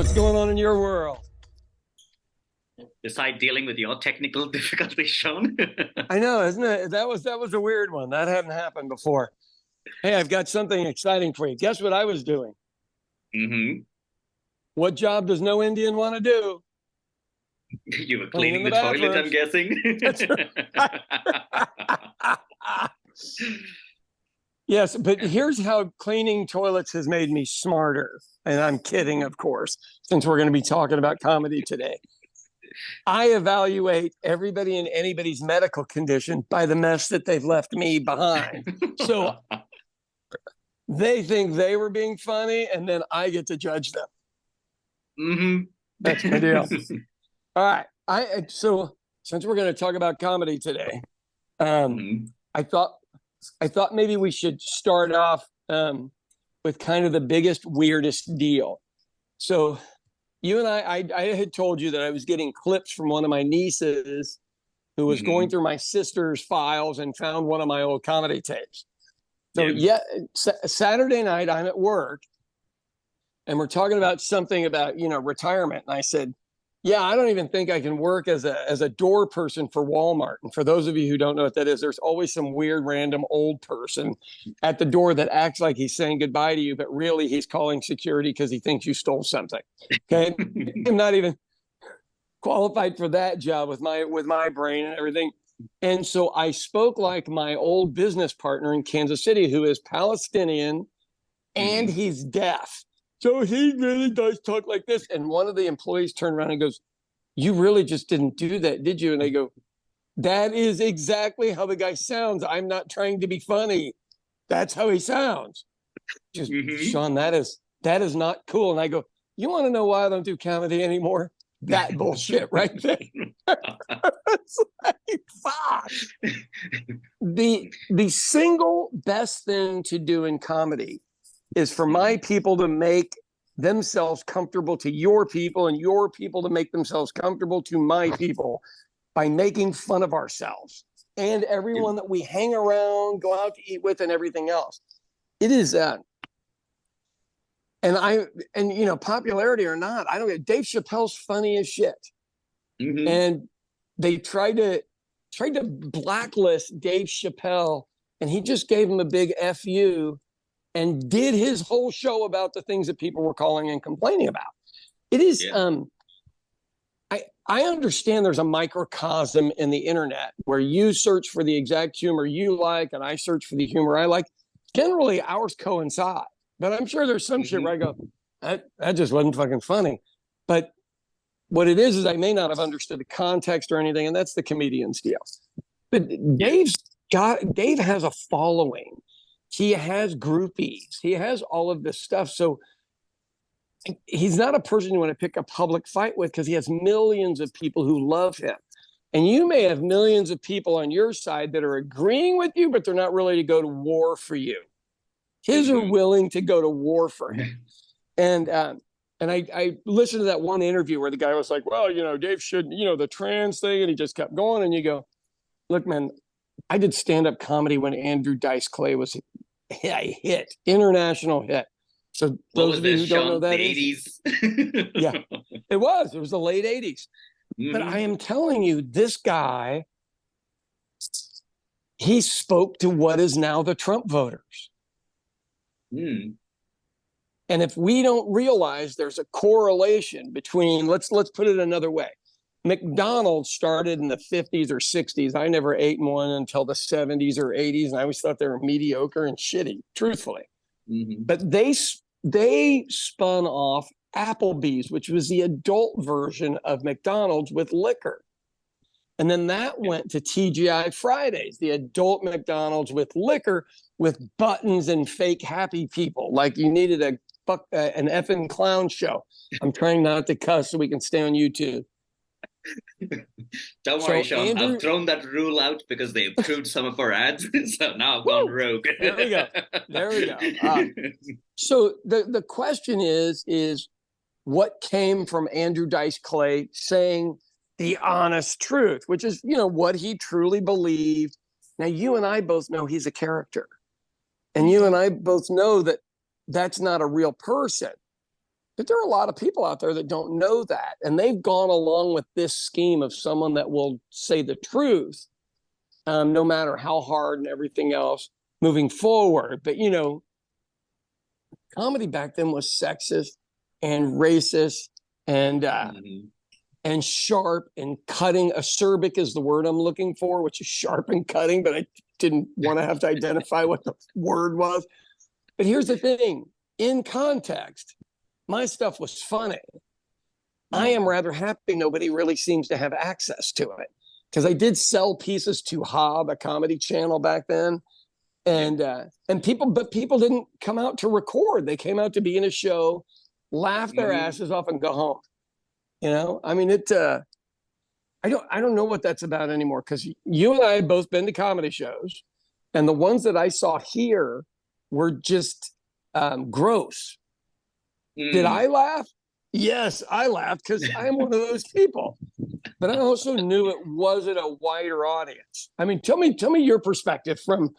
What's going on in your world? Beside dealing with your technical difficulties, Sean. I know, isn't it? That was a weird one. That hadn't happened before. Hey, I've got something exciting for you. Guess what I was doing? Mm-hmm. What job does no Indian want to do? You were Cleaning cleaning the toilet, I'm guessing. That's right. Yes, but here's how cleaning toilets has made me smarter. And I'm kidding, of course, since we're going to be talking about comedy today. I evaluate everybody and anybody's medical condition by the mess that they've left me behind. So they think they were being funny, and then I get to judge them. Mm-hmm. That's my deal. All right. So since we're going to talk about comedy today, I thought maybe we should start off with kind of the biggest, weirdest deal. So you and I had told you that I was getting clips from one of my nieces who was going through my sister's files and found one of my old comedy tapes. So Saturday night, I'm at work and we're talking about something about, retirement. And I said, yeah, I don't even think I can work as a door person for Walmart. And for those of you who don't know what that is, there's always some weird random old person at the door that acts like he's saying goodbye to you, but really he's calling security because he thinks you stole something. Okay. I'm not even qualified for that job with my brain and everything. And so I spoke like my old business partner in Kansas City, who is Palestinian and he's deaf. So he really does talk like this. And one of the employees turned around and goes, you really just didn't do that, did you? And they go, that is exactly how the guy sounds. I'm not trying to be funny. That's how he sounds. Just Sean, that is not cool. And I go, you want to know why I don't do comedy anymore? That bullshit right there. It's like, fuck. The single best thing to do in comedy is for my people to make themselves comfortable to your people and your people to make themselves comfortable to my people by making fun of ourselves and everyone that we hang around, go out to eat with and everything else. It is popularity or not, I don't get. Dave Chappelle's funny as shit. And they tried to blacklist Dave Chappelle and he just gave him a big FU and did his whole show about the things that people were calling and complaining about. It is, I understand there's a microcosm in the internet where you search for the exact humor you like and I search for the humor I like. Generally, ours coincide, but I'm sure there's some shit where I go, that just wasn't fucking funny. But what it is I may not have understood the context or anything, and that's the comedian's deal. But Dave has a following. He has groupies. He has all of this stuff. So he's not a person you want to pick a public fight with because he has millions of people who love him. And you may have millions of people on your side that are agreeing with you, but they're not ready to go to war for you. His are willing to go to war for him. And I listened to that one interview where the guy was like, well, Dave should, the trans thing. And he just kept going. And you go, look, man, I did stand-up comedy when Andrew Dice Clay was a hit, international hit. So those of you who don't know that, the 80s. Yeah, it was the late 80s. But I am telling you, this guy, he spoke to what is now the Trump voters. And if we don't realize there's a correlation between, let's put it another way. McDonald's started in the 50s or 60s. I never ate one until the 70s or 80s, and I always thought they were mediocre and shitty, truthfully. But they spun off Applebee's, which was the adult version of McDonald's with liquor. And then that went to TGI Fridays, the adult McDonald's with liquor, with buttons and fake happy people. Like you needed an effing clown show. I'm trying not to cuss so we can stay on YouTube. Don't worry, Sean. I've thrown that rule out because they approved some of our ads. So now I've gone rogue. There we go. So the question is what came from Andrew Dice Clay saying the honest truth, which is, what he truly believed. Now, you and I both know he's a character. And you and I both know that that's not a real person. But there are a lot of people out there that don't know that. And they've gone along with this scheme of someone that will say the truth, no matter how hard and everything else moving forward. But, you know, comedy back then was sexist and racist and sharp and cutting. Acerbic is the word I'm looking for, which is sharp and cutting, but I didn't want to have to identify what the word was. But here's the thing. In context, my stuff was funny. I am rather happy nobody really seems to have access to it, because I did sell pieces to Hob, a comedy channel back then. And people didn't come out to record. They came out to be in a show, laugh their asses off, and go home. You know, I mean, I don't know what that's about anymore, because you and I have both been to comedy shows, and the ones that I saw here were just gross. Did I laugh? Yes, I laughed, because I am one of those people. But I also knew it wasn't a wider audience. I mean, tell me your perspective from,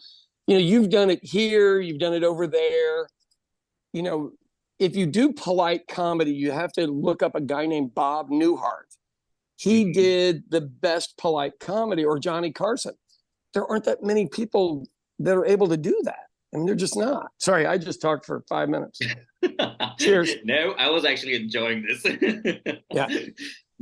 you know, you've done it here, you've done it over there. You know, if you do polite comedy, you have to look up a guy named Bob Newhart. He did the best polite comedy, or Johnny Carson. There aren't that many people that are able to do that. I mean, they're just not. Sorry, I just talked for 5 minutes. Cheers. No, I was actually enjoying this. Yeah.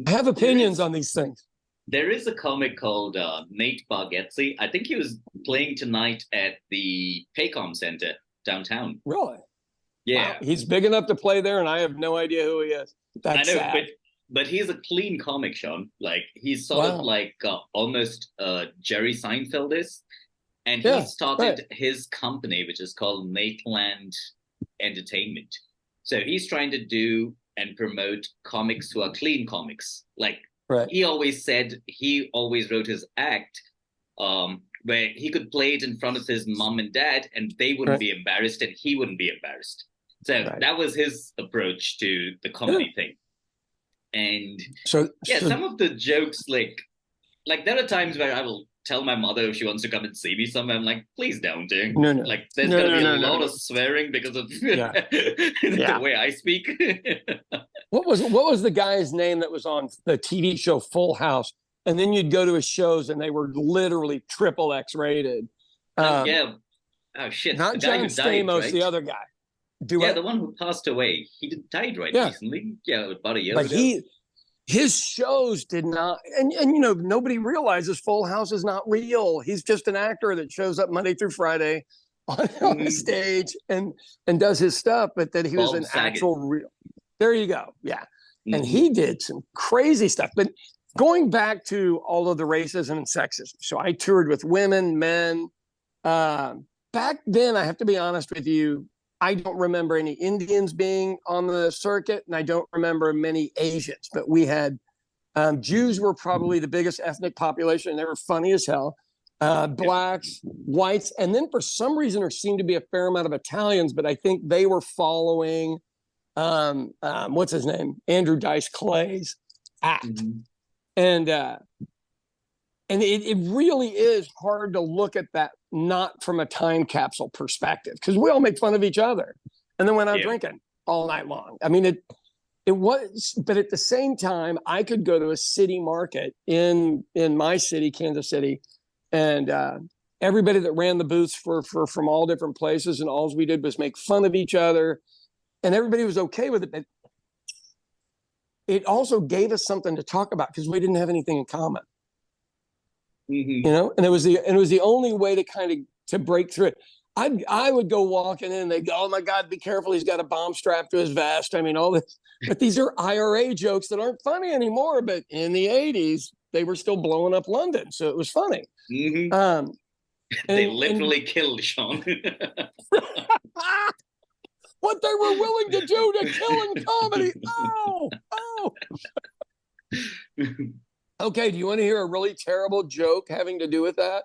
I have opinions on these things. There is a comic called Nate Bargatze. I think he was playing tonight at the Paycom Center downtown. Really? Yeah. Wow. He's big enough to play there, and I have no idea who he is. That's I know, sad. but he's a clean comic, Sean. Like, he's sort of like almost Jerry Seinfeld is. And he started his company, which is called Nateland Entertainment. So he's trying to do and promote comics who are clean comics. Like, he always said he always wrote his act where he could play it in front of his mom and dad, and they wouldn't be embarrassed, and he wouldn't be embarrassed. So that was his approach to the comedy thing. And so some of the jokes, like there are times where I will tell my mother if she wants to come and see me somewhere, I'm like, please don't. No. Like, there's going to be a lot of swearing because of the way I speak. What was the guy's name that was on the TV show Full House? And then you'd go to his shows, and they were literally XXX rated. Oh, shit. Not John Stamos, right? The other guy. The one who passed away. He died recently. Yeah, about a year ago. His shows did not, and you know, nobody realizes Full House is not real. He's just an actor that shows up Monday through Friday on the stage and does his stuff, but that he was an actual real. There you go. Yeah. And he did some crazy stuff. But going back to all of the racism and sexism. So I toured with women, men. Back then, I have to be honest with you, I don't remember any Indians being on the circuit, and I don't remember many Asians, but we had Jews were probably the biggest ethnic population, and they were funny as hell. Blacks, whites, and then for some reason there seemed to be a fair amount of Italians, but I think they were following, what's his name? Andrew Dice Clay's act. And it really is hard to look at that not from a time capsule perspective, because we all make fun of each other and then went out drinking all night long. I mean, it was, but at the same time, I could go to a city market in my city, Kansas City, and everybody that ran the booths from all different places, and all we did was make fun of each other, and everybody was okay with it. But it also gave us something to talk about because we didn't have anything in common. You know, and it was the only way to kind of to break through it. I would go walking in, and they go, "Oh my God, be careful! He's got a bomb strapped to his vest." I mean, all this, but these are IRA jokes that aren't funny anymore. But in the '80s, they were still blowing up London, so it was funny. They literally killed Sean. What they were willing to do to kill in comedy. Oh. Okay, do you want to hear a really terrible joke having to do with that?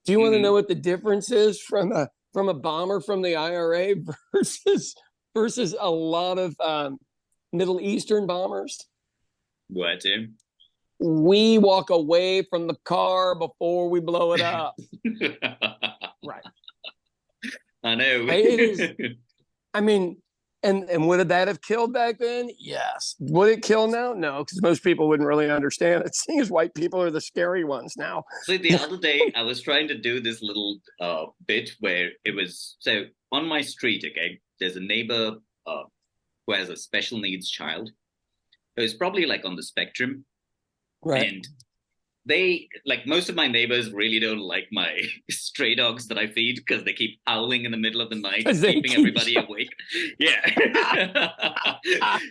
Do you want to know what the difference is from a bomber from the IRA versus a lot of Middle Eastern bombers? What, Tim? We walk away from the car before we blow it up. Right. I know. It is. I mean, And would that have killed back then? Yes. Would it kill now? No, because most people wouldn't really understand it. Seeing as white people are the scary ones now. So the other day, I was trying to do this little bit where it was, so on my street, okay, there's a neighbor who has a special needs child who's probably like on the spectrum. Right. And they, like most of my neighbors, really don't like my stray dogs that I feed because they keep howling in the middle of the night, keeping everybody awake. Yeah.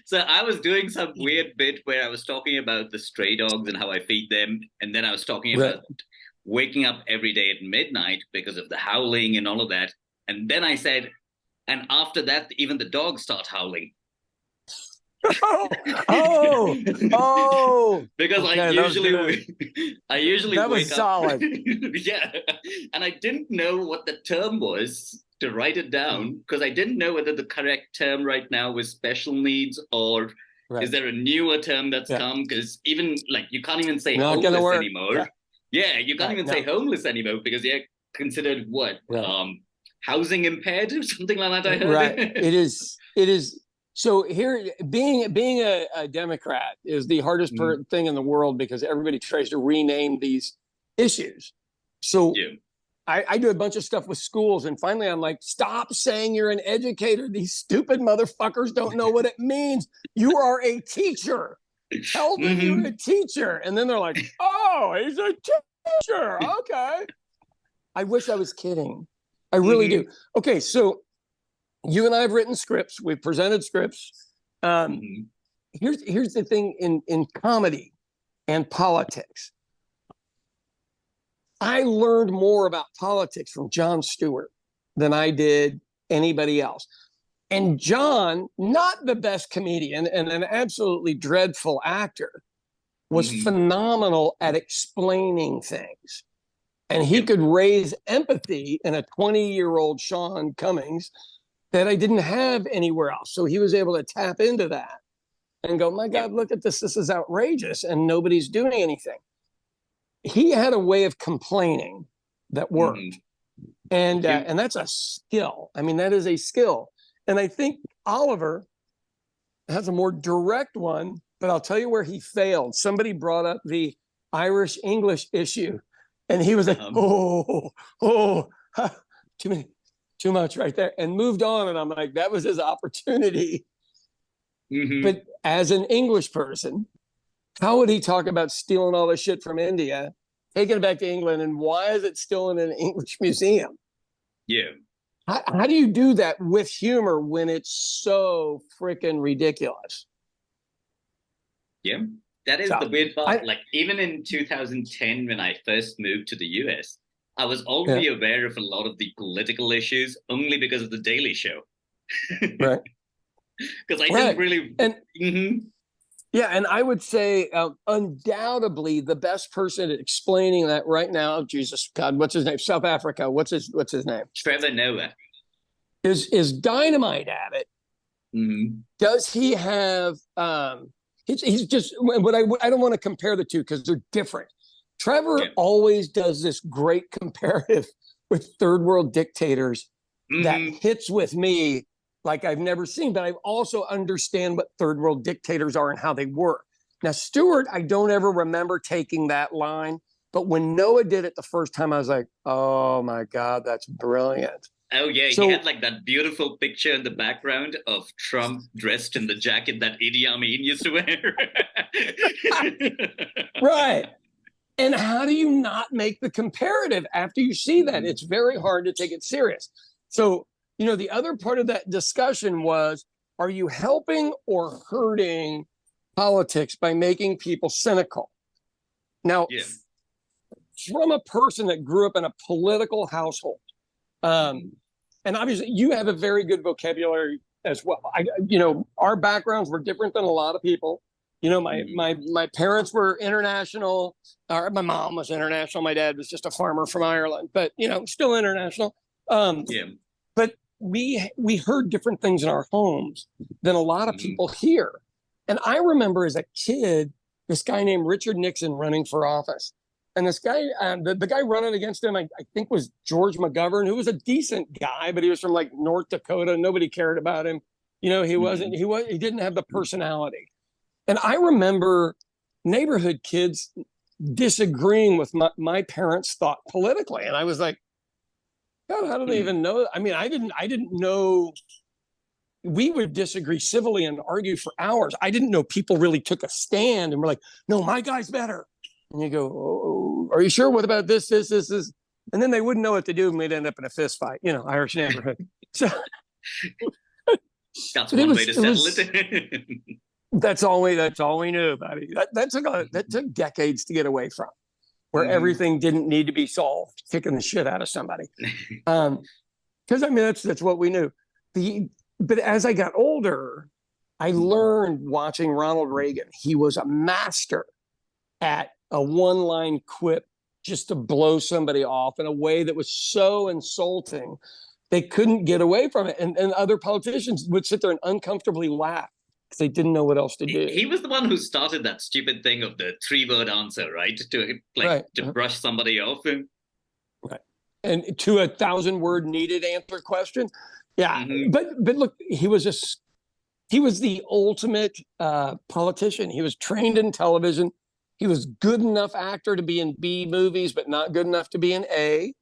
So I was doing some weird bit where I was talking about the stray dogs and how I feed them. And then I was talking about waking up every day at midnight because of the howling and all of that. And then I said, and after that, even the dogs start howling. Oh! Because okay, I usually that wake was solid. Yeah, and I didn't know what the term was to write it down because I didn't know whether the correct term right now was special needs or is there a newer term that's come? Because even like you can't even say homeless anymore. Yeah, you can't even say homeless anymore because they're considered what housing impaired or something like that. I heard. Right. It is. So here, being a Democrat is the hardest thing in the world because everybody tries to rename these issues. So I do a bunch of stuff with schools, and finally I'm like, stop saying you're an educator. These stupid motherfuckers don't know what it means. You are a teacher. Tell them you're a teacher. And then they're like, oh, he's a teacher. Okay. I wish I was kidding. I really do. Okay, so you and I have written scripts. We've presented scripts. Here's the thing in comedy and politics. I learned more about politics from Jon Stewart than I did anybody else. And Jon, not the best comedian and an absolutely dreadful actor, was phenomenal at explaining things. And he could raise empathy in a 20-year-old Sean Cummings that I didn't have anywhere else. So he was able to tap into that and go, my God, look at this. This is outrageous. And nobody's doing anything. He had a way of complaining that worked. And that's a skill. I mean, that is a skill. And I think Oliver has a more direct one, but I'll tell you where he failed. Somebody brought up the Irish-English issue. And he was like, too much right there, and moved on. And I'm like, that was his opportunity. But as an English person, how would he talk about stealing all this shit from India, taking it back to England, and why is it still in an English museum? Yeah. How do you do that with humor when it's so freaking ridiculous? Yeah. That is the weird part. Like, even in 2010, when I first moved to the US, I was already aware of a lot of the political issues only because of The Daily Show. Right. Because I didn't really... Yeah, and I would say undoubtedly the best person at explaining that right now, Jesus, God, what's his name? South Africa. What's his name? Trevor Noah. Is dynamite at it. Does he have... He's just, but I don't want to compare the two because they're different. Trevor always does this great comparative with third world dictators that hits with me like I've never seen, but I also understand what third world dictators are and how they work. Now, Stewart, I don't ever remember taking that line, but when Noah did it the first time, I was like, oh my God, that's brilliant. Oh, yeah. So, he had like that beautiful picture in the background of Trump dressed in the jacket that Idi Amin used to wear. Right. And how do you not make the comparative after you see that? It's very hard to take it serious. So, you know, the other part of that discussion was, are you helping or hurting politics by making people cynical? Now, from a person that grew up in a political household, and obviously you have a very good vocabulary as well. You know, our backgrounds were different than a lot of people. You know, my parents were international, or my mom was international. My dad was just a farmer from Ireland, but, you know, still international. But we heard different things in our homes than a lot of people hear. And I remember as a kid, this guy named Richard Nixon running for office. And this guy, the guy running against him, I think was George McGovern, who was a decent guy, but he was from like North Dakota. Nobody cared about him. You know, he didn't have the personality. And I remember neighborhood kids disagreeing with my parents' thought politically. And I was like, God, how do they even know? I mean, I didn't know. We would disagree civilly and argue for hours. I didn't know people really took a stand and were like, no, my guy's better. And you go, oh, are you sure? What about this? And then they wouldn't know what to do and we'd end up in a fist fight, you know, Irish neighborhood. So that's one way to settle it. That's all we knew, buddy. That took decades to get away from, where everything didn't need to be solved, kicking the shit out of somebody. Because I mean, that's what we knew. But as I got older, I learned watching Ronald Reagan. He was a master at a one-line quip just to blow somebody off in a way that was so insulting. They couldn't get away from it. And other politicians would sit there and uncomfortably laugh because they didn't know what else to do. He was the one who started that stupid thing of the 3-word answer, right? To brush somebody off. Right. And to a 1,000-word needed answer question. Yeah. But look, he was the ultimate politician. He was trained in television. He was good enough actor to be in B movies, but not good enough to be in A.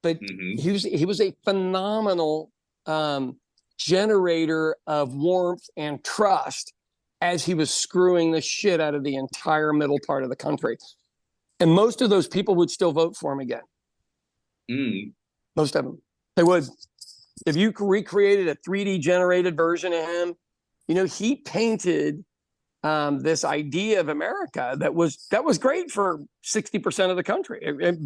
But he was a phenomenal generator of warmth and trust as he was screwing the shit out of the entire middle part of the country. And most of those people would still vote for him again. Most of them. They would. If you recreated a 3D generated version of him, you know, he painted this idea of America that was great for 60% of the country.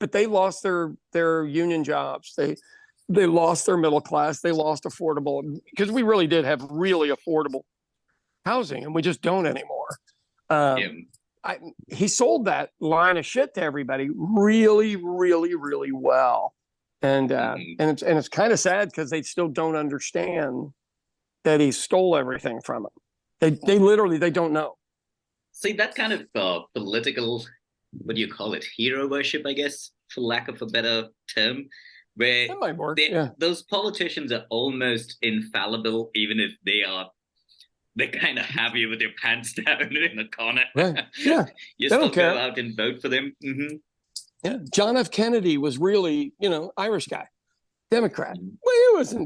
But they lost their union jobs. They lost their middle class. They lost affordable, because we really did have really affordable housing, and we just don't anymore. He sold that line of shit to everybody really, really, really well. And it's kind of sad because they still don't understand that he stole everything from them. They literally don't know. See, that kind of political, what do you call it, hero worship, I guess, for lack of a better term, where that might work. Those politicians are almost infallible, even if they're kind of happy with their pants down in a corner. Yeah. You still go out and vote for them. Yeah, John F. Kennedy was really, Irish guy, Democrat. Well,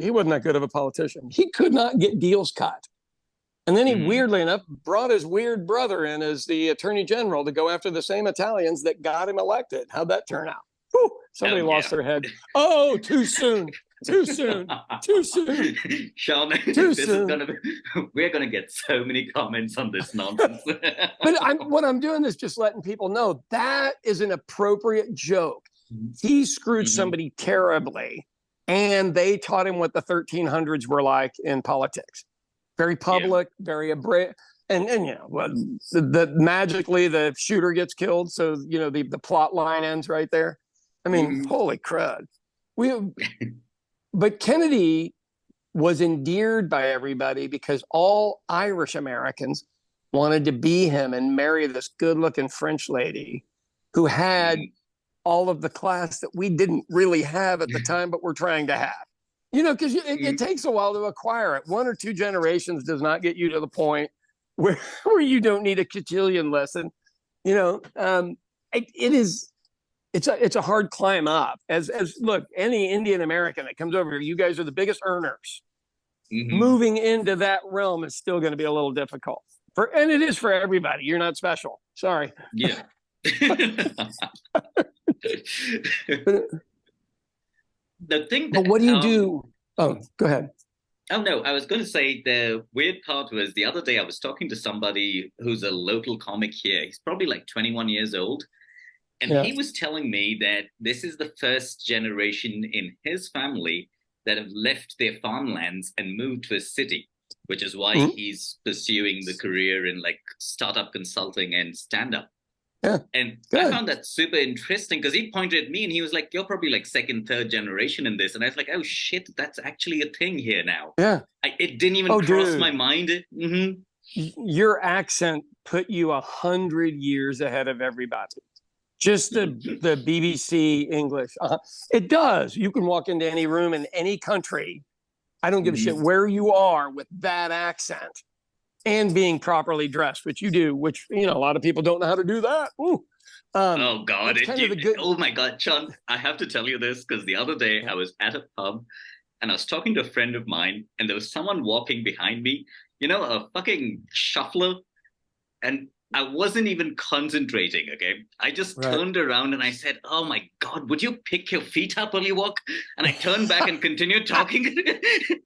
he wasn't that good of a politician. He could not get deals cut. And then he, weirdly enough, brought his weird brother in as the attorney general to go after the same Italians that got him elected. How'd that turn out? Whew, somebody lost their head. Oh, too soon. Too soon. Sean, we're going to get so many comments on this nonsense. But what I'm doing is just letting people know that is an appropriate joke. He screwed somebody terribly, and they taught him what the 1300s were like in politics. Very public, very abrasive. And magically the shooter gets killed. So, the plot line ends right there. I mean, holy crud. But Kennedy was endeared by everybody because all Irish Americans wanted to be him and marry this good-looking French lady who had all of the class that we didn't really have at the time, but we're trying to have. Because it takes a while to acquire it. 1 or 2 generations does not get you to the point where you don't need a cotillion lesson. It's a hard climb up. As look, any Indian American that comes over here, you guys are the biggest earners. Moving into that realm is still going to be a little difficult. And it is for everybody. You're not special. Sorry. Yeah. The thing that, but what do you do? Oh, go ahead. Oh, no, I was going to say the weird part was the other day I was talking to somebody who's a local comic here. He's probably like 21 years old. And he was telling me that this is the first generation in his family that have left their farmlands and moved to a city, which is why he's pursuing the career in like startup consulting and stand-up. Yeah. And I found that super interesting because he pointed at me and he was like, you're probably like 2nd, 3rd generation in this. And I was like, oh, shit, that's actually a thing here now. Yeah. It didn't even cross my mind. Your accent put you 100 years ahead of everybody. Just the BBC English. It does. You can walk into any room in any country I don't give a shit where you are with that accent and being properly dressed, which you do, which, you know, a lot of people don't know how to do that. Oh God. Oh my God, Sean, I have to tell you this because the other day I was at a pub and I was talking to a friend of mine and there was someone walking behind me, you know, a fucking shuffler. And I wasn't even concentrating, okay? I just turned around and I said, oh my God, would you pick your feet up while you walk? And I turned back and continued talking.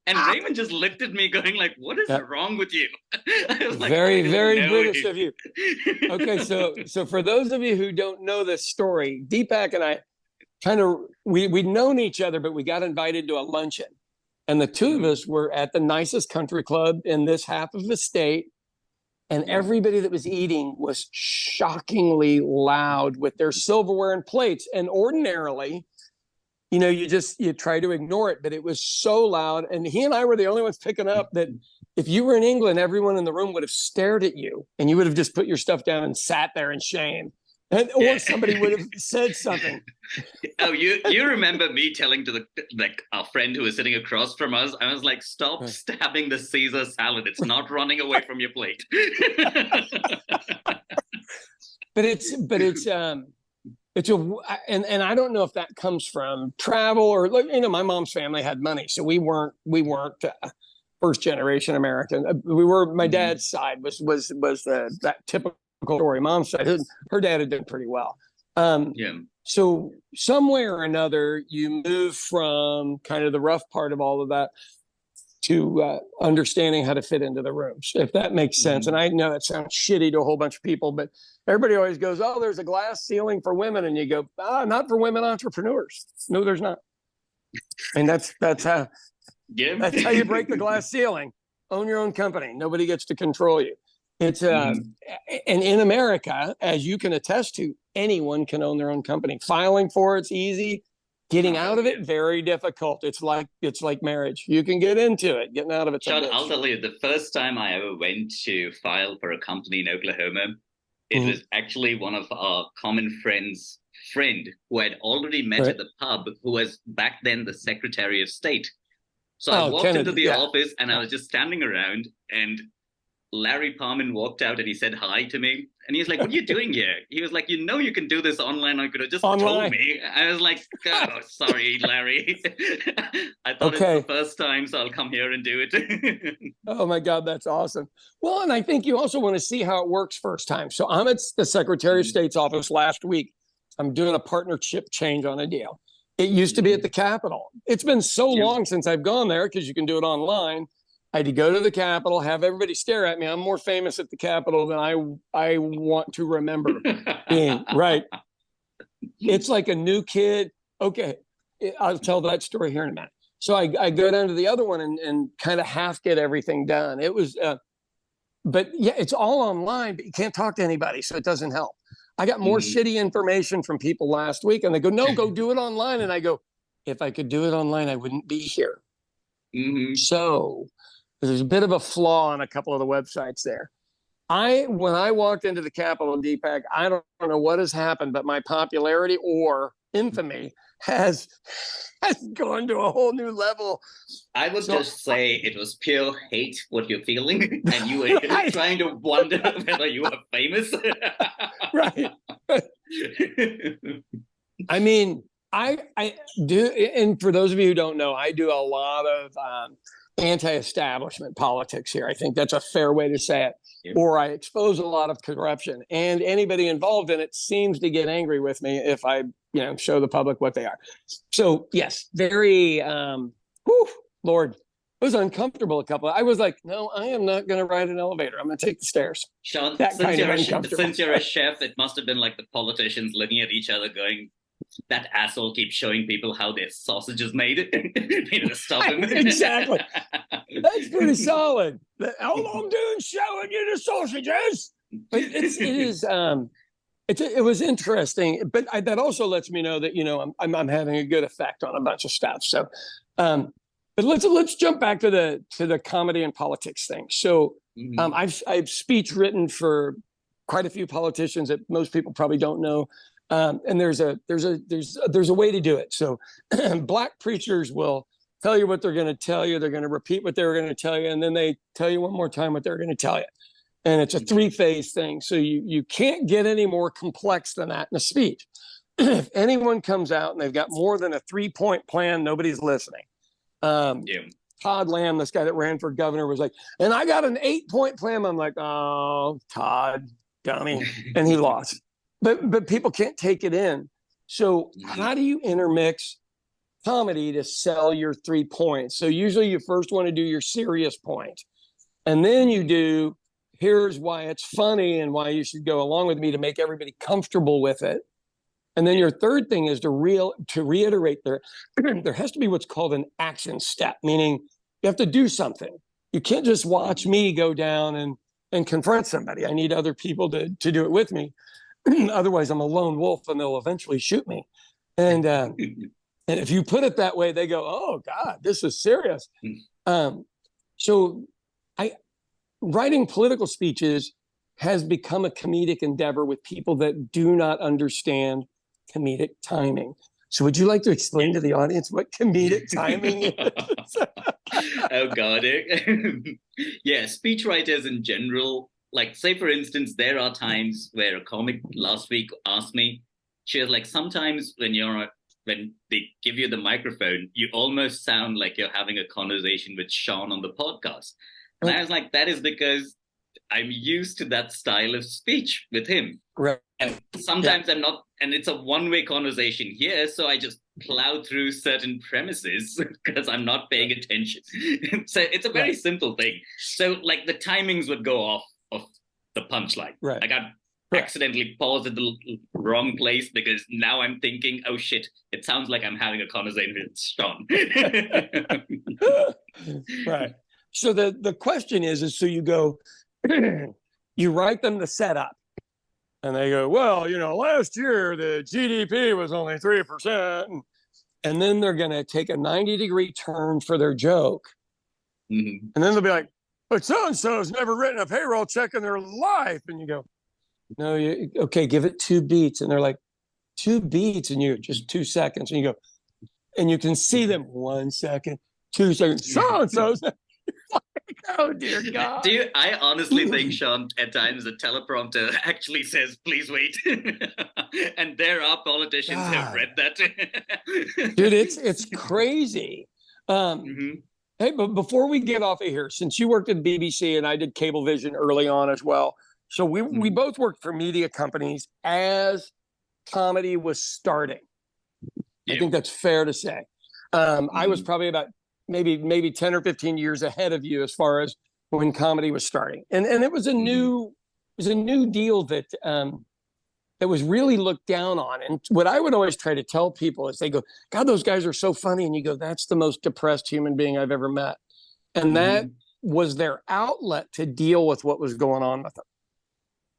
And Raymond just looked at me going like, what is wrong with you? I was like, very British of you. Okay, so for those of you who don't know this story, Deepak and I we'd known each other, but we got invited to a luncheon. And the two of us were at the nicest country club in this half of the state. And everybody that was eating was shockingly loud with their silverware and plates. And ordinarily, you know, you try to ignore it, but it was so loud. And he and I were the only ones picking up that if you were in England, everyone in the room would have stared at you and you would have just put your stuff down and sat there in shame. Or somebody would have said something. Oh, you remember me telling to our friend who was sitting across from us, I was like, stop stabbing the Caesar salad. It's not running away from your plate. But and I don't know if that comes from travel or, you know, my mom's family had money, so we weren't first generation American. We were, my dad's side was that typical story. Mom's side, her dad had done pretty well. So some way or another, you move from kind of the rough part of all of that to understanding how to fit into the rooms, if that makes sense. And I know that sounds shitty to a whole bunch of people, but everybody always goes, oh, there's a glass ceiling for women. And you go, not for women entrepreneurs. No, there's not. And that's how you break the glass ceiling. Own your own company. Nobody gets to control you. It's and in America, as you can attest to, anyone can own their own company. Filing for it's easy. Getting out of it, very difficult. It's like marriage. You can get into it. Getting out of it. Sean, I'll tell you, the first time I ever went to file for a company in Oklahoma, it was actually one of our common friends' friend who had already met at the pub, who was back then the Secretary of State. So I walked into the office and I was just standing around, and Larry Parman walked out and he said hi to me. And he's like, what are you doing here? He was like, you know, you can do this online. I could have just told me. I was like, oh, sorry, Larry. I thought it's the first time, so I'll come here and do it. Oh, my God, that's awesome. Well, and I think you also want to see how it works first time. So I'm at the Secretary of State's office last week. I'm doing a partnership change on a deal. It used to be at the Capitol. It's been so long since I've gone there because you can do it online. I had to go to the Capitol, have everybody stare at me. I'm more famous at the Capitol than I want to remember being. Right. It's like a new kid. Okay, I'll tell that story here in a minute. So I go down to the other one and kind of half get everything done. It was, but yeah, it's all online, but you can't talk to anybody, so it doesn't help. I got more shitty information from people last week, and they go, no, go do it online. And I go, if I could do it online, I wouldn't be here. So there's a bit of a flaw on a couple of the websites there. When I walked into the Capitol, Deepak, I don't know what has happened, but my popularity or infamy has gone to a whole new level. I would just say it was pure hate what you're feeling, and you were trying to wonder whether you were famous. Right. I mean, I do, and for those of you who don't know, I do a lot of anti-establishment politics here. I think that's a fair way to say it. Or I expose a lot of corruption, and anybody involved in it seems to get angry with me if I, show the public what they are. So yes, very, Lord, it was uncomfortable. I was like, no, I am not going to ride an elevator. I'm going to take the stairs. Sean, since you're a chef, it must have been like the politicians looking at each other going, that asshole keeps showing people how their sausage is made. Stop him. Exactly. That's pretty solid. All I'm doing is showing you the sausages. But it was interesting, but that also lets me know that I'm having a good effect on a bunch of stuff. So, but let's jump back to the comedy and politics thing. So, I've speech written for quite a few politicians that most people probably don't know. And there's a way to do it. So Black preachers will tell you what they're going to tell you. They're going to repeat what they were going to tell you. And then they tell you one more time what they're going to tell you. And it's a three-phase thing. So you can't get any more complex than that in a speech. If anyone comes out and they've got more than a 3-point plan, nobody's listening. Todd Lamb, this guy that ran for governor, was like, and I got an 8-point plan. I'm like, oh, Todd, dummy. And he lost. But people can't take it in. So how do you intermix comedy to sell your 3 points? So usually you first want to do your serious point. And then you do, here's why it's funny and why you should go along with me to make everybody comfortable with it. And then your third thing is to reiterate there has to be what's called an action step, meaning you have to do something. You can't just watch me go down and confront somebody. I need other people to do it with me. Otherwise, I'm a lone wolf and they'll eventually shoot me. And if you put it that way, they go, oh, God, this is serious. So writing political speeches has become a comedic endeavor with people that do not understand comedic timing. So would you like to explain to the audience what comedic timing is? Oh, God. Yeah, speechwriters in general, like, say, for instance, there are times where a comic last week asked me, she was like, sometimes when they give you the microphone, you almost sound like you're having a conversation with Sean on the podcast. And I was like, that is because I'm used to that style of speech with him. Right. And sometimes I'm not, and it's a one-way conversation here, so I just plow through certain premises because I'm not paying attention. So it's a very simple thing. So like the timings would go off of the punchline. Right. I got accidentally paused at the wrong place because now I'm thinking, oh shit, it sounds like I'm having a conversation with Sean. Right. So the question is so you go, you write them the setup. And they go, well, last year the GDP was only 3%. And then they're going to take a 90-degree turn for their joke. Mm-hmm. And then they'll be like, but so-and-so has never written a payroll check in their life. And you go, no, okay, give it 2 beats. And they're like, 2 beats? And you just 2 seconds. And you go, and you can see them 1 second, 2 seconds. So-and-so's. Oh, dear God. I honestly think, Sean, at times the teleprompter actually says, please wait. And there are politicians who have read that. Dude, it's crazy. Hey, but before we get off of here, since you worked at BBC and I did Cablevision early on as well, so we both worked for media companies as comedy was starting. I think that's fair to say. I was probably about maybe 10 or 15 years ahead of you as far as when comedy was starting. And it was a new deal that was really looked down on. And what I would always try to tell people is they go, God, those guys are so funny. And you go, that's the most depressed human being I've ever met. And that was their outlet to deal with what was going on with them.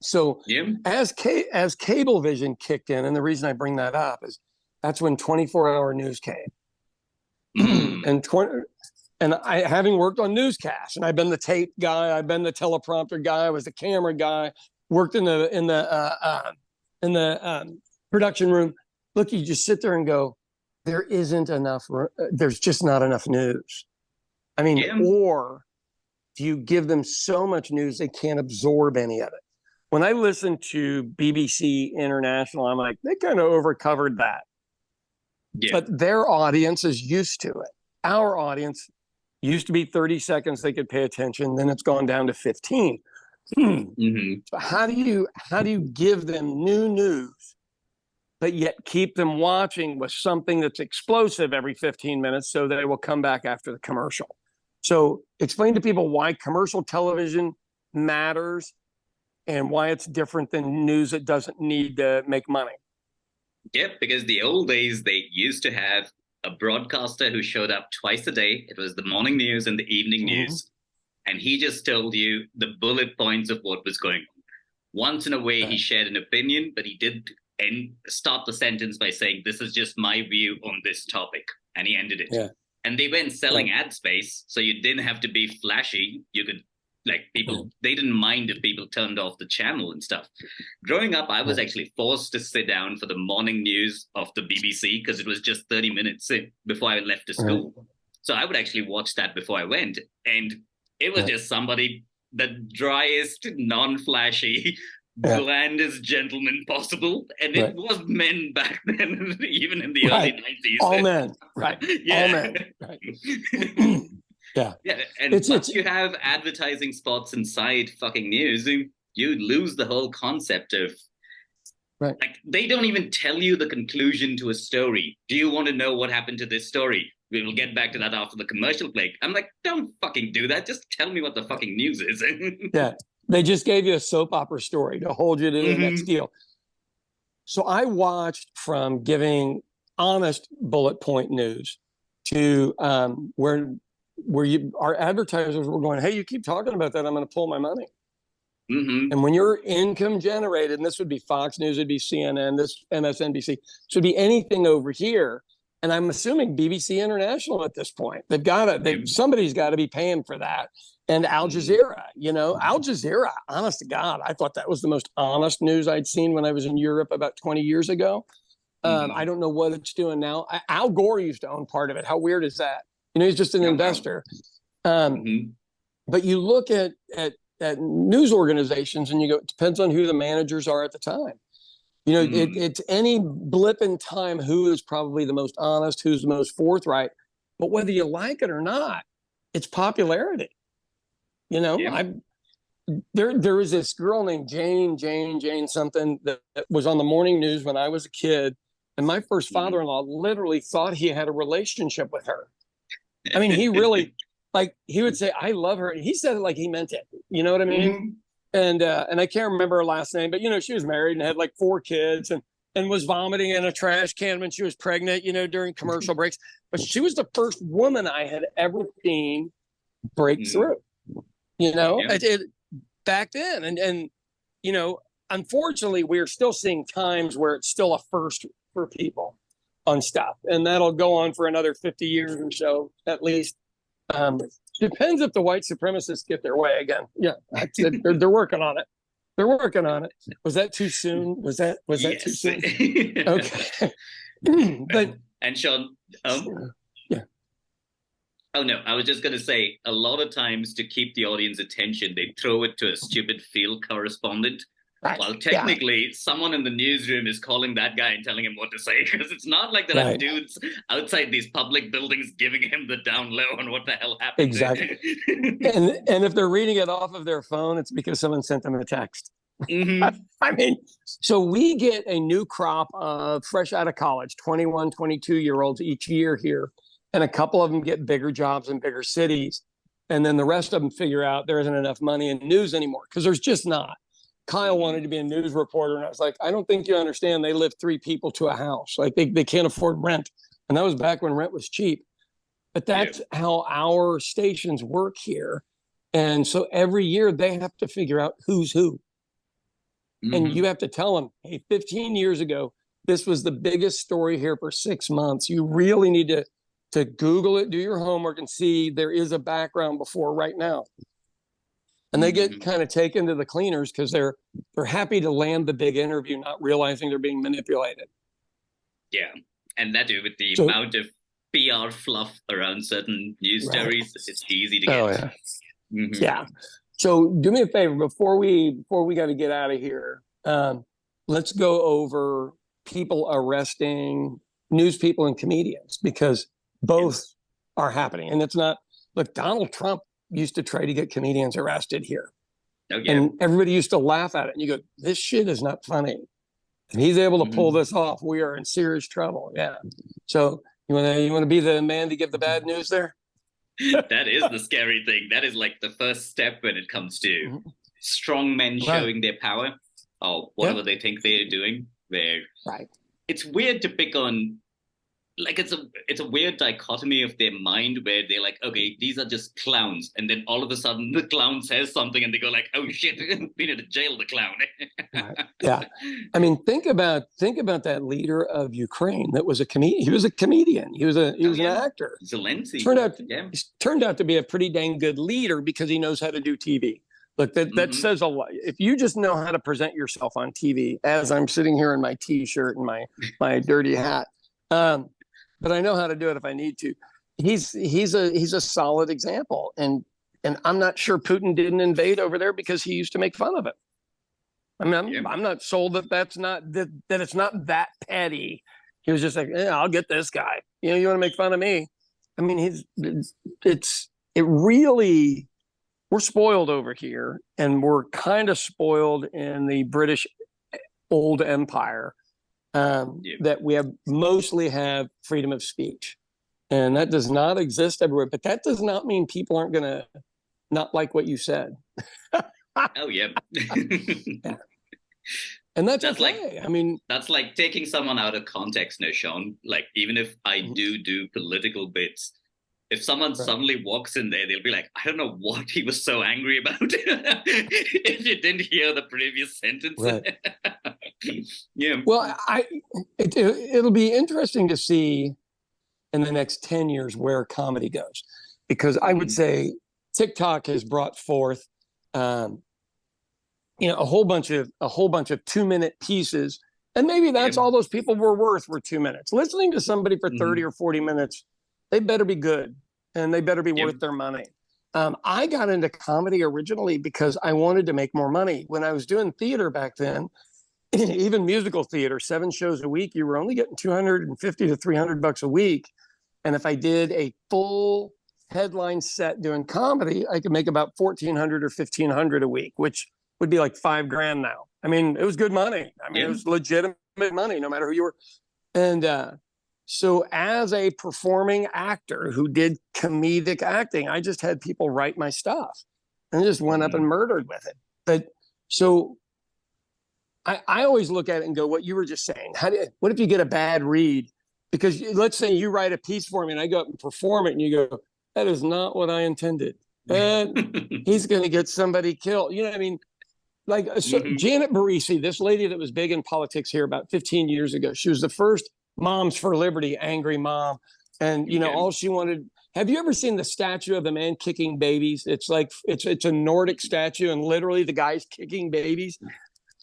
So as Cablevision kicked in, and the reason I bring that up is that's when 24-hour news came. And I, having worked on newscasts, and I've been the tape guy, I've been the teleprompter guy, I was the camera guy, worked in the production room. Look, you just sit there and go, there isn't enough. There's just not enough news. I mean, or do you give them so much news they can't absorb any of it? When I listen to BBC International, I'm like, they kind of overcovered that. But their audience is used to it. Our audience used to be 30 seconds they could pay attention, then it's gone down to 15. So how do you give them new news, but yet keep them watching with something that's explosive every 15 minutes so they will come back after the commercial? So explain to people why commercial television matters and why it's different than news that doesn't need to make money. Yep, because the old days, they used to have a broadcaster who showed up twice a day. It was the morning news and the evening news. And he just told you the bullet points of what was going on. Once in a way, he shared an opinion, but he did start the sentence by saying, this is just my view on this topic. And he ended it. And they weren't selling ad space, so you didn't have to be flashy. You could, like, people, they didn't mind if people turned off the channel and stuff. Growing up, I was actually forced to sit down for the morning news of the BBC because it was just 30 minutes before I left to school. So I would actually watch that before I went. And it was just somebody, the driest, non-flashy, blandest gentleman possible. And it was men back then, even in the early 90s. All men. Right. All men. Right. Yeah. And once you have advertising spots inside fucking news, you lose the whole concept of, like, they don't even tell you the conclusion to a story. Do you want to know what happened to this story? We will get back to that after the commercial break. I'm like, don't fucking do that. Just tell me what the fucking news is. They just gave you a soap opera story to hold you to the next deal. So I watched from giving honest bullet point news to where our advertisers were going, hey, you keep talking about that, I'm going to pull my money. And when you're income generated, and this would be Fox News, it'd be CNN, this MSNBC, so it'd be anything over here. And I'm assuming BBC International at this point. Somebody's got to be paying for that. And Al Jazeera, Al Jazeera, honest to God, I thought that was the most honest news I'd seen when I was in Europe about 20 years ago. I don't know what it's doing now. Al Gore used to own part of it. How weird is that? He's just an investor. But you look at news organizations and you go, it depends on who the managers are at the time. It's any blip in time who is probably the most honest, who's the most forthright. But whether you like it or not, it's popularity. There was this girl named Jane something that was on the morning news when I was a kid. And my first father-in-law literally thought he had a relationship with her. I mean, he really, he would say, I love her. And he said it like he meant it. You know what I mean? And I can't remember her last name, but, she was married and had 4 kids and was vomiting in a trash can when she was pregnant, during commercial breaks. But she was the first woman I had ever seen break through, back then. And unfortunately, we're still seeing times where it's still a first for people on stuff. And that'll go on for another 50 years or so, at least. Depends if the white supremacists get their way again. Yeah, they're working on it. They're working on it. Was that too soon? Was that too soon? Okay. But and Sean, Oh no, I was just gonna say, a lot of times to keep the audience attention, they throw it to a stupid field correspondent. Well, technically, someone in the newsroom is calling that guy and telling him what to say, because it's not like there are dudes outside these public buildings giving him the down low on what the hell happened. Exactly. and if they're reading it off of their phone, it's because someone sent them a text. I mean, so we get a new crop of fresh out of college, 21, 22-year-olds each year here. And a couple of them get bigger jobs in bigger cities. And then the rest of them figure out there isn't enough money in news anymore, because there's just not. Kyle wanted to be a news reporter, and I was like, I don't think you understand. They live 3 people to a house. They can't afford rent. And that was back when rent was cheap. But that's how our stations work here. And so every year they have to figure out who's who. And you have to tell them, hey, 15 years ago, this was the biggest story here for 6 months. You really need to Google it, do your homework, and see there is a background before right now. And they get kind of taken to the cleaners because they're happy to land the big interview, not realizing they're being manipulated. Yeah, and that with the amount of PR fluff around certain news stories, it's easy to get. Oh yeah, yeah. So do me a favor before we got to get out of here. Let's go over people arresting news people and comedians, because both are happening, and it's not. Look, Donald Trump used to try to get comedians arrested here. And everybody used to laugh at it. And you go, this shit is not funny. And he's able to pull this off. We are in serious trouble. Yeah. So you want to be the man to give the bad news there? That is the scary thing. That is like the first step when it comes to strong men showing their power, or whatever they think they're doing. It's weird to pick on. Like it's a weird dichotomy of their mind where they're like, okay, these are just clowns, and then all of a sudden the clown says something and they go like, oh shit, we need to jail the clown. Yeah, I mean, think about that leader of Ukraine that was a comedian. He was a comedian. He was an actor. Zelensky turned out to be a pretty dang good leader because he knows how to do TV. Look, that says a lot. If you just know how to present yourself on TV, as I'm sitting here in my T-shirt and my dirty hat. But I know how to do it if I need to. he's a solid example, and I'm not sure Putin didn't invade over there because he used to make fun of it. I mean, I'm not sold that it's not that petty. He was just like, yeah, I'll get this guy. You know, you want to make fun of me? I mean, we're spoiled over here, and we're kind of spoiled in the British old empire, that we mostly have freedom of speech, and that does not exist everywhere. But that does not mean people aren't going to not like what you said. Oh yeah. Yeah. And that's okay. I mean, that's like taking someone out of context now, Sean. Like, even if I do political bits, if someone suddenly walks in there, they'll be like, I don't know what he was so angry about if you didn't hear the previous sentence. Right. Yeah. Well, it'll be interesting to see in the next 10 years where comedy goes, because I would say TikTok has brought forth, a whole bunch of 2-minute pieces, and maybe that's all those people were 2 minutes. Listening to somebody for 30 or 40 minutes, they better be good, and they better be worth their money. I got into comedy originally because I wanted to make more money. When I was doing theater back then, even musical theater, 7 shows a week, you were only getting $250 to $300 a week. And if I did a full headline set doing comedy, I could make about $1,400 or $1,500 a week, which would be like $5,000 now. I mean, it was good money. I mean, it was legitimate money, no matter who you were. And so as a performing actor who did comedic acting, I just had people write my stuff and just went up and murdered with it. But so I always look at it and go, what you were just saying, what if you get a bad read? Because let's say you write a piece for me and I go up and perform it and you go, that is not what I intended. He's going to get somebody killed. You know what I mean? Like Janet Barisi, this lady that was big in politics here about 15 years ago, she was the first Moms for Liberty, angry mom. And, all she wanted, have you ever seen the statue of the man kicking babies? It's like, it's a Nordic statue, and literally the guy's kicking babies.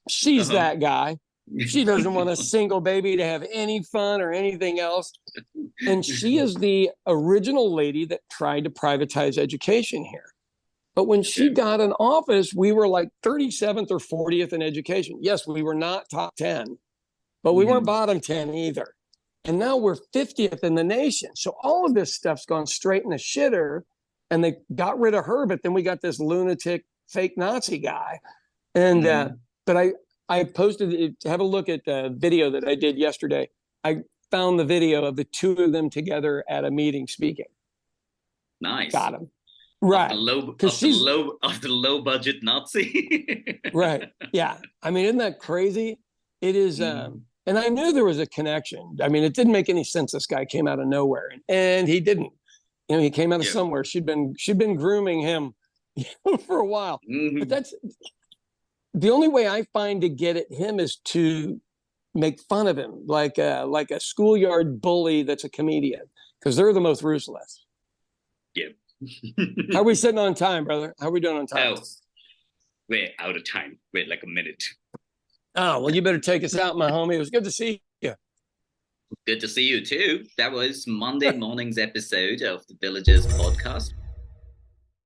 She's that guy. She doesn't want a single baby to have any fun or anything else. And she is the original lady that tried to privatize education here. But when she got in office, we were like 37th or 40th in education. Yes, we were not top 10, but we weren't bottom 10 either. And now we're 50th in the nation. So all of this stuff's gone straight in the shitter, and they got rid of her. But then we got this lunatic fake Nazi guy. And but I posted it, have a look at the video that I did yesterday. I found the video of the two of them together at a meeting speaking. Nice. Got him. Right. Of the low budget Nazi. Right. Yeah. I mean, isn't that crazy? It is. And I knew there was a connection. I mean, it didn't make any sense. This guy came out of nowhere, and he didn't. He came out of somewhere. She'd been grooming him for a while. But that's the only way I find to get at him is to make fun of him, like a schoolyard bully that's a comedian, because they're the most ruthless. Yeah. How are we sitting on time, brother? How are we doing on time? Oh, we're out of time. Wait, like a minute. Oh, well, you better take us out, my homie. It was good to see you. Good to see you too. That was Monday morning's episode of the Villagers podcast.